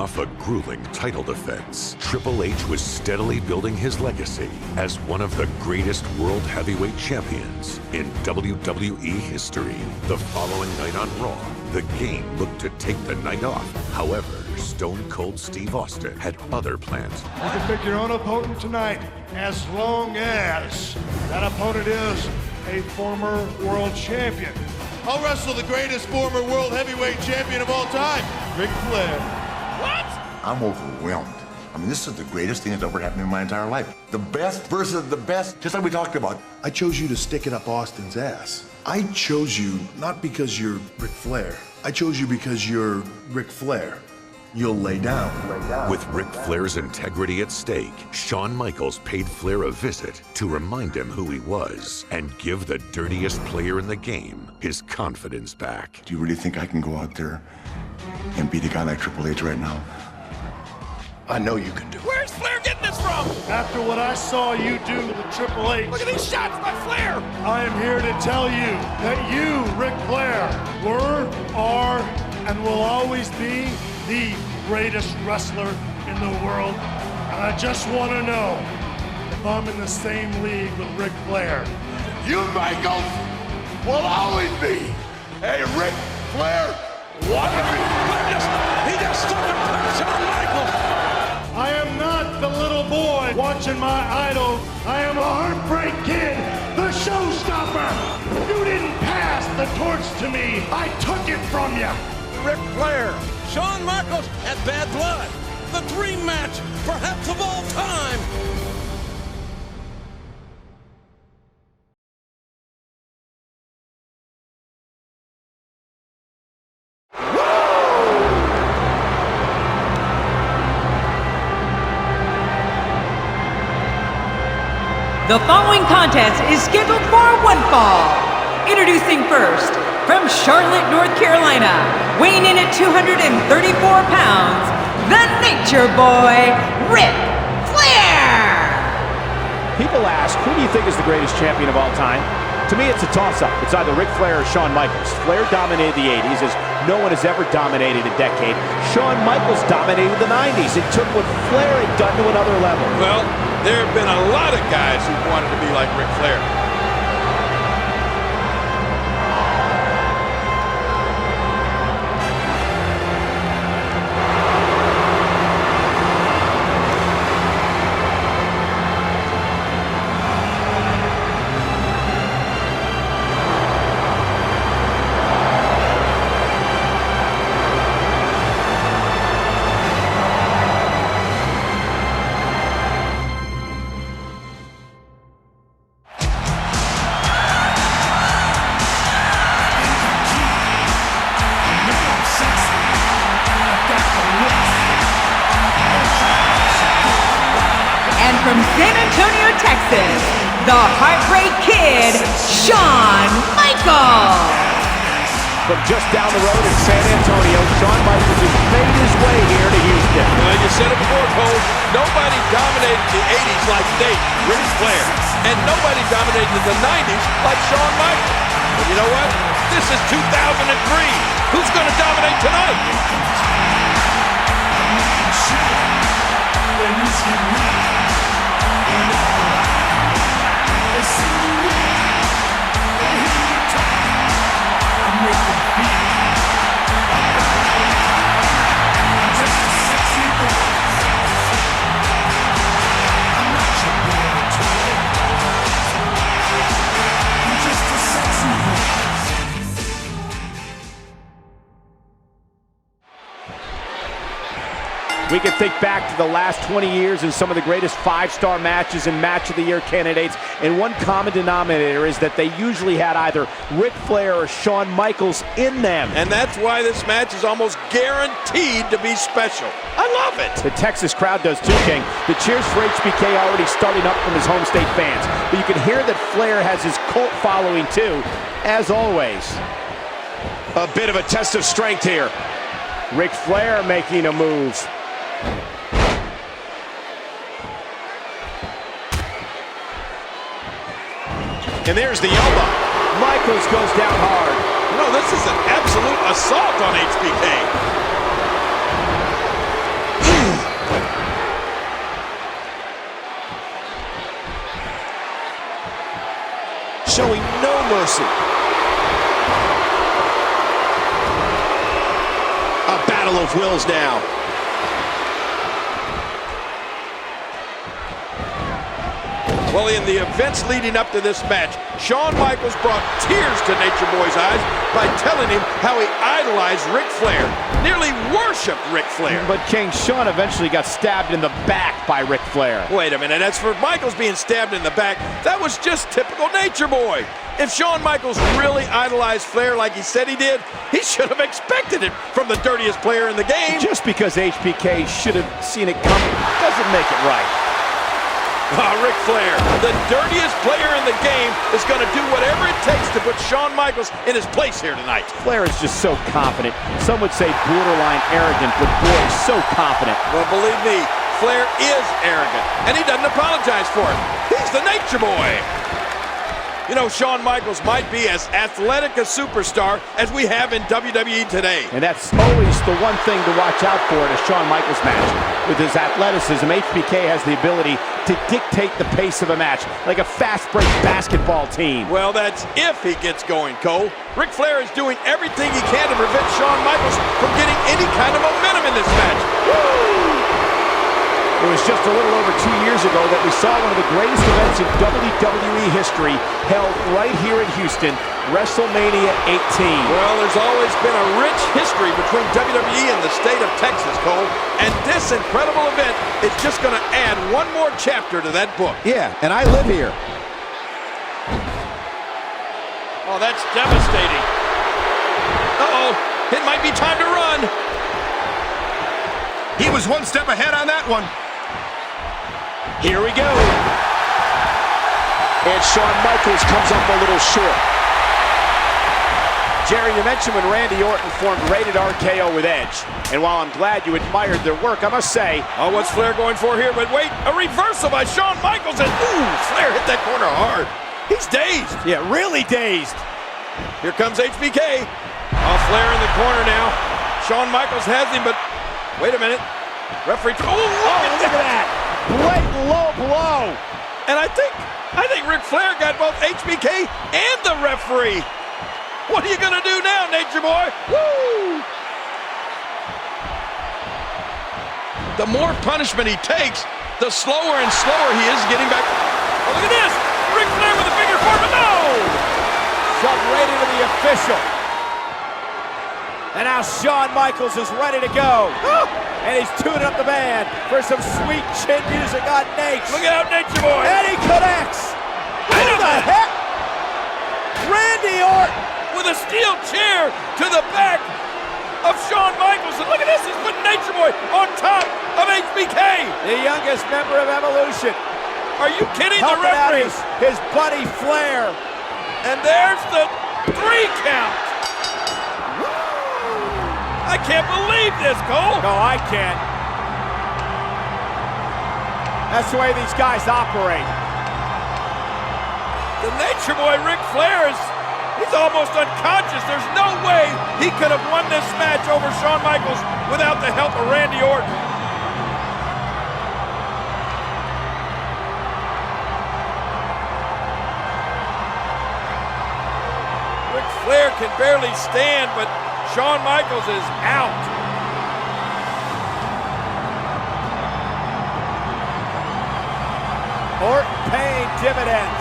off a grueling title defense, Triple H was steadily building his legacy as one of the greatest world heavyweight champions in WWE history. The following night on Raw, the Game looked to take the night off. However, Stone Cold Steve Austin had other plans. You can pick your own opponent tonight as long as that opponent is a former world champion. I'll wrestle the greatest former world heavyweight champion of all time, Ric Flair. What? I'm overwhelmed. I mean, this is the greatest thing that's ever happened in my entire life. The best versus the best, just like we talked about. I chose you to stick it up Austin's ass. I chose you not because you're Ric Flair. I chose you because you're Ric Flair. You'll lay down. With Ric Flair's integrity at stake, Shawn Michaels paid Flair a visit to remind him who he was and give the dirtiest player in the game his confidence back. Do you really think I can go out there and beat a guy like Triple H right now? I know you can do it. Where's Flair getting this from? After what I saw you do to Triple H, Look at these shots by Flair. I am here to tell you that you, Ric Flair, were, are, and will always be the greatest wrestler in the world. And I just want to know if I'm in the same league with Ric Flair. You, Michaels, will always be a Ric Flair wannabe. Goodness, he just took it from Shawn Michaels. I am not the little boy watching my idol. I am a Heartbreak Kid, the showstopper. You didn't pass the torch to me. I took it from you. Ric Flair, Shawn Michaels, and Bad Blood. The dream match, perhaps of all time. The following contest is scheduled for one fall. Introducing first, from Charlotte, North Carolina, weighing in at 234 pounds, the Nature Boy, Ric Flair! People ask, who do you think is the greatest champion of all time? To me, it's a toss-up. It's either Ric Flair or Shawn Michaels. Flair dominated the 80s as no one has ever dominated a decade. Shawn Michaels dominated the 90s and took what Flair had done to another level. Well, there have been a lot of guys who wanted to be like Ric Flair. From San Antonio, Texas, the Heartbreak Kid, Shawn Michaels. From just down the road in San Antonio, Shawn Michaels has made his way here to Houston. Well, you said it before, Cole. Nobody dominated the 80s like Ric Flair. And nobody dominated the 90s like Shawn Michaels. But you know what? This is 2003. Who's going to dominate tonight? We can think back to the last 20 years and some of the greatest five-star matches and Match of the Year candidates, and one common denominator is that they usually had either Ric Flair or Shawn Michaels in them. And that's why this match is almost guaranteed to be special. I love it. The Texas crowd does too, King. The cheers for HBK already starting up from his home state fans. But you can hear that Flair has his cult following too, as always. A bit of a test of strength here. Ric Flair making a move. And there's the elbow. Michaels goes down hard. No, this is an absolute assault on HBK. showing no mercy. A battle of wills now. Well, in the events leading up to this match, Shawn Michaels brought tears to Nature Boy's eyes by telling him how he idolized Ric Flair, nearly worshipped Ric Flair. But King, Shawn eventually got stabbed in the back by Ric Flair. Wait a minute, as for Michaels being stabbed in the back, that was just typical Nature Boy. If Shawn Michaels really idolized Flair like he said he did, he should have expected it from the dirtiest player in the game. Just because HBK should have seen it coming doesn't make it right. Ric Flair, the dirtiest player in the game, is going to do whatever it takes to put Shawn Michaels in his place here tonight. Flair is just so confident. Some would say borderline arrogant, but boy, so confident. Well, believe me, Flair is arrogant, and he doesn't apologize for it. He's the Nature Boy. You know, Shawn Michaels might be as athletic a superstar as we have in WWE today. And that's always the one thing to watch out for in a Shawn Michaels match. With his athleticism, HBK has the ability to dictate the pace of a match, like a fast-break basketball team. Well, that's if he gets going, Cole. Ric Flair is doing everything he can to prevent Shawn Michaels from getting any kind of momentum in this match. Woo! It was just a little over 2 years ago that we saw one of the greatest events in WWE history held right here in Houston, WrestleMania 18. Well, there's always been a rich history between WWE and the state of Texas, Cole, and this incredible event is just going to add one more chapter to that book. Yeah, and I live here. Oh, that's devastating. Uh-oh, it might be time to run. He was one step ahead on that one. Here we go. And Shawn Michaels comes up a little short. Jerry, you mentioned when Randy Orton formed Rated RKO with Edge. And while I'm glad you admired their work, I must say... Oh, what's Flair going for here? But wait, a reversal by Shawn Michaels. And ooh, Flair hit that corner hard. He's dazed. Yeah, really dazed. Here comes HBK. Oh, Flair in the corner now. Shawn Michaels has him, but wait a minute. Referee. Oh, look at that. Blatant low blow. And I think Ric Flair got both HBK and the referee. What are you going to do now, Nature Boy? Woo! The more punishment he takes, the slower and slower he is getting back. Oh, look at this. Ric Flair with a figure four, but no! Shoved right into the official. And now Shawn Michaels is ready to go. And he's tuning up the band for some sweet chin music on Nate. Look out, Nature Boy. And he connects. Who the heck? Randy Orton with a steel chair to the back of Shawn Michaels. And look at this, he's putting Nature Boy on top of HBK. The youngest member of Evolution. Are you kidding? The Helping out referee. his buddy Flair. And there's the 3 count. I can't believe this, Cole. No, I can't. That's the way these guys operate. The Nature Boy, Ric Flair, he's almost unconscious. There's no way he could have won this match over Shawn Michaels without the help of Randy Orton. Ric Flair can barely stand, but Shawn Michaels is out. Orton paying dividends.